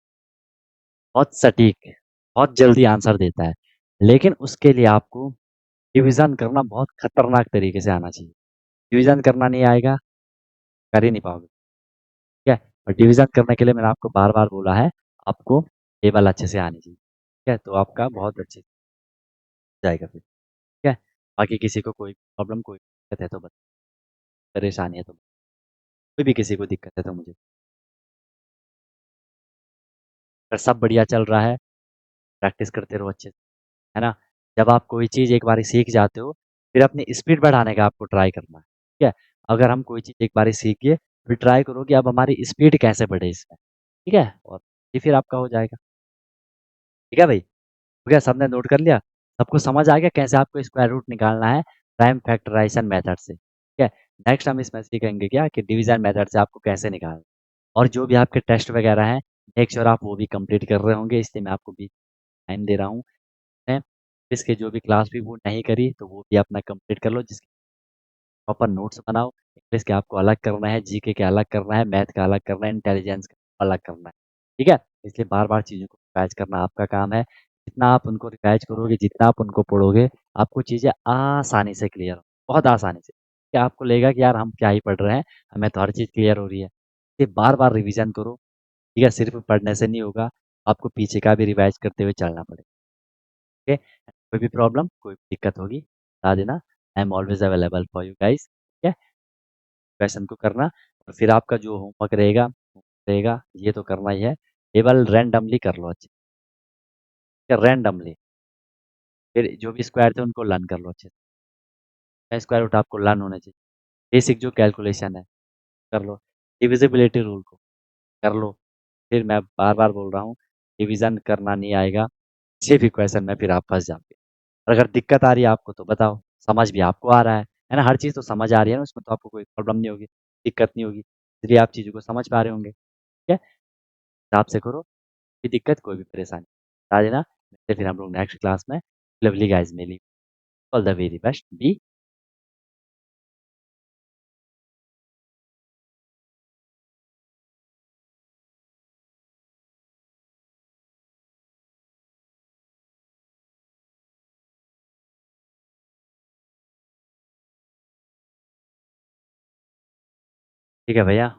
बहुत सटीक है, बहुत जल्दी आंसर देता है, लेकिन उसके लिए आपको डिवीजन करना बहुत खतरनाक तरीके से आना चाहिए। डिवीजन करना नहीं आएगा, कर ही नहीं पाओगे, ठीक है। और डिवीजन करने के लिए मैंने आपको बार बार बोला है, आपको टेबल अच्छे से आनी चाहिए, ठीक है। तो आपका बहुत अच्छे से जाएगा फिर, ठीक है। बाकी किसी को कोई प्रॉब्लम, कोई दिक्कत है तो बता, परेशानी है तो कोई भी किसी को दिक्कत है तो मुझे, अगर सब बढ़िया चल रहा है प्रैक्टिस करते रहो अच्छे से, है ना। जब आप कोई चीज़ एक बारी सीख जाते हो फिर अपनी स्पीड बढ़ाने का आपको ट्राई करना है, ठीक है। अगर हम कोई चीज़ एक बारी सीख गए फिर ट्राई करो कि अब हमारी स्पीड कैसे बढ़े इसमें, ठीक है। और ये फिर आपका हो जाएगा, ठीक है भाई। हो गया, सबने नोट कर लिया, सबको समझ आ गया कैसे आपको स्क्वायर रूट निकालना है प्राइम फैक्टराइजेशन मेथड से, ठीक है। नेक्स्ट हम इसमें सीखेंगे क्या कि डिवीजन मेथड से आपको कैसे निकालना है। और जो भी आपके टेस्ट वगैरह हैं, मेक श्योर आप वो भी कंप्लीट कर रहे होंगे, इसलिए मैं आपको भी टाइम दे रहा हूँ। हैं, इसके जो भी क्लास भी वो नहीं करी तो वो भी अपना कंप्लीट कर लो, जिसके प्रॉपर नोट्स बनाओ। इंग्लिश के आपको अलग करना है, जीके के अलग करना है, मैथ का अलग करना है, इंटेलिजेंस का अलग करना है, ठीक है। इसलिए बार बार चीज़ों को रिवाइज करना आपका काम है। जितना आप उनको रिवाइज करोगे, जितना आप उनको पढ़ोगे, आपको चीज़ें आसानी से क्लियर, बहुत आसानी से, क्या आपको लगेगा कि यार हम क्या ही पढ़ रहे हैं, हमें तो हर चीज़ क्लियर हो रही है। ये बार बार रिविजन करो, ठीक है। सिर्फ पढ़ने से नहीं होगा, आपको पीछे का भी रिवाइज करते हुए चलना पड़ेगा, ठीक है। कोई भी प्रॉब्लम, कोई भी दिक्कत होगी बता देना, I am always available for you guys, ठीक है। क्वेश्चन को करना और फिर आपका जो होमवर्क रहेगा ये तो करना ही है, केवल रैंडमली कर लो अच्छे से, रैंडमली। फिर जो भी स्क्वायर थे उनको लर्न कर लो अच्छे से, स्क्वायर रूट आपको लर्न होने चाहिए। बेसिक जो कैलकुलेशन है कर लो, डिविजिबिलिटी रूल को कर लो। फिर मैं बार बार बोल रहा हूँ, डिवीजन करना नहीं आएगा किसी भी क्वेश्चन में, फिर आप फंस जाओगे। और अगर दिक्कत आ रही है आपको तो बताओ, समझ भी आपको आ रहा है ना, हर चीज़ तो समझ आ रही है ना, उसमें तो आपको कोई प्रॉब्लम नहीं होगी, दिक्कत नहीं होगी, इसलिए आप चीज़ों को समझ पा रहे होंगे, ठीक है। हिसाब से करो, कोई दिक्कत, कोई भी परेशानी बता देना। फिर हम लोग नेक्स्ट क्लास में लवली गाइज मिली, ऑल द वेरी बेस्ट, बी। ठीक है भैया।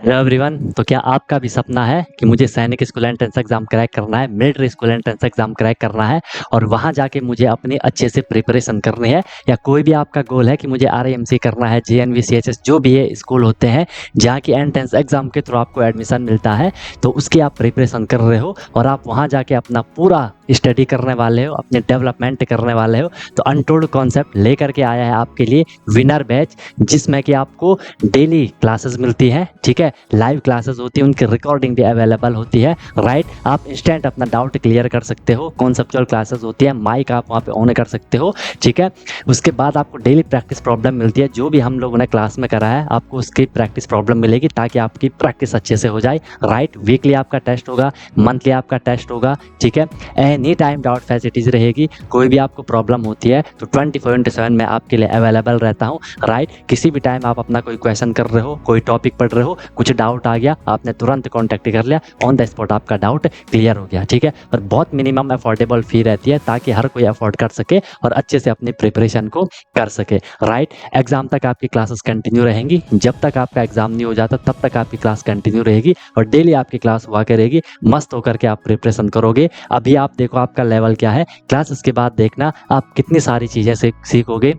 हेलो एवरीवन, तो क्या आपका भी सपना है कि मुझे सैनिक स्कूल एंट्रेंस एग्जाम क्रैक करना है, military school entrance exam crack करना है और वहां जाके मुझे अपनी अच्छे से प्रिपरेशन करनी है, या कोई भी आपका गोल है कि मुझे आरआईएमसी करना है, जेएनवी, सीएचएस, जो भी ये स्कूल होते हैं जहाँ की एंट्रेंस एग्जाम के थ्रू आपको एडमिशन मिलता है, तो उसकी आप प्रिपरेशन कर रहे हो और आप वहाँ जाके अपना पूरा स्टडी करने वाले हो, अपने डेवलपमेंट करने वाले हो, तो अनटोल्ड कॉन्सेप्ट लेकर के आया है आपके लिए विनर बैच, जिसमें कि आपको डेली क्लासेस मिलती हैं, ठीक है। लाइव क्लासेस होती है, उनकी रिकॉर्डिंग भी अवेलेबल होती है, राइट। आप इंस्टेंट अपना डाउट क्लियर कर सकते हो, कॉन्सेप्चुअल क्लासेस होती है, माइक आप वहाँ पे ऑन कर सकते हो, ठीक है। उसके बाद आपको डेली प्रैक्टिस प्रॉब्लम मिलती है, जो भी हम लोगों ने क्लास में करा है आपको उसकी प्रैक्टिस प्रॉब्लम मिलेगी, ताकि आपकी प्रैक्टिस अच्छे से हो जाए, राइट। वीकली आपका टेस्ट होगा, मंथली आपका टेस्ट होगा, ठीक है। एनी टाइम डाउट फैसिलिटीज़ रहेगी। कोई भी आपको प्रॉब्लम होती है तो 24/7 मैं आपके लिए अवेलेबल रहता हूँ, राइट। किसी भी टाइम आप अपना कोई क्वेश्चन कर रहे हो, कोई टॉपिक पढ़ रहे हो, कुछ डाउट आ गया, आपने तुरंत कॉन्टैक्ट कर लिया, ऑन द स्पॉट आपका डाउट क्लियर हो गया, ठीक है। और बहुत मिनिमम अफोर्डेबल फ़ी रहती है ताकि हर कोई अफोर्ड कर सके और अच्छे से अपनी प्रिपरेशन को कर सके, राइट। एग्ज़ाम तक आपकी क्लासेस कंटिन्यू रहेंगी, जब तक आपका एग्ज़ाम नहीं हो जाता तब तक आपकी क्लास कंटिन्यू रहेगी और डेली आपकी क्लास हुआ करेगी। मस्त होकर के आप प्रिपरेशन करोगे। अभी आप देखो आपका लेवल क्या है, क्लासेस के बाद देखना आप कितनी सारी चीज़ें सीखोगे,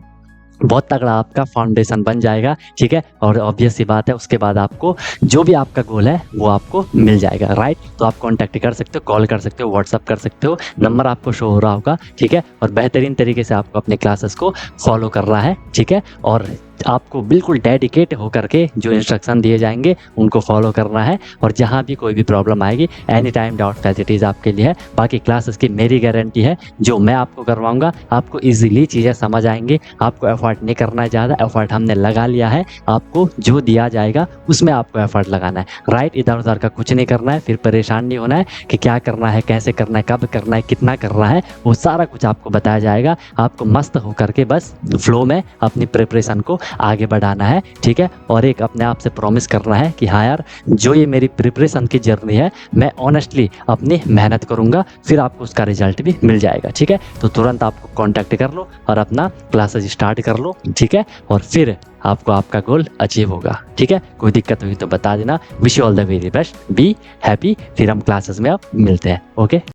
बहुत तगड़ा आपका फाउंडेशन बन जाएगा, ठीक है। और ऑब्वियस सी बात है उसके बाद आपको जो भी आपका गोल है वो आपको मिल जाएगा, राइट। तो आप कॉन्टैक्ट कर सकते हो, कॉल कर सकते हो, व्हाट्सअप कर सकते हो, नंबर आपको शो हो रहा होगा, ठीक है। और बेहतरीन तरीके से आपको अपने क्लासेस को फॉलो करना है, ठीक है। और आपको बिल्कुल डेडिकेट होकर के जो इंस्ट्रक्शन दिए जाएंगे उनको फॉलो करना है। और जहाँ भी कोई भी प्रॉब्लम आएगी एनी टाइम डाउट फैसिलिटीज़ आपके लिए है। बाकी क्लासेस की मेरी गारंटी है, जो मैं आपको करवाऊंगा आपको इजीली चीज़ें समझ आएंगी, आपको एफर्ट नहीं करना है ज़्यादा, एफर्ट हमने लगा लिया है, आपको जो दिया जाएगा उसमें आपको एफर्ट लगाना है, राइट। इधर उधर का कुछ नहीं करना है, फिर परेशान नहीं होना है कि क्या करना है, कैसे करना है, कब करना है, कितना करना है, वो सारा कुछ आपको बताया जाएगा। आपको मस्त होकर के बस फ्लो में अपनी प्रिपरेशन को आगे बढ़ाना है, ठीक है। और एक अपने आप से प्रॉमिस करना है कि हाँ यार, जो ये मेरी प्रिपरेशन की जर्नी है मैं ऑनेस्टली अपनी मेहनत करूँगा, फिर आपको उसका रिजल्ट भी मिल जाएगा, ठीक है। तो तुरंत आपको कांटेक्ट कर लो और अपना क्लासेस स्टार्ट कर लो, ठीक है। और फिर आपको आपका गोल अचीव होगा, ठीक है। कोई दिक्कत हुई तो बता देना। Wish you all the very best, be happy. फिर हम क्लासेस में अब मिलते हैं, ओके।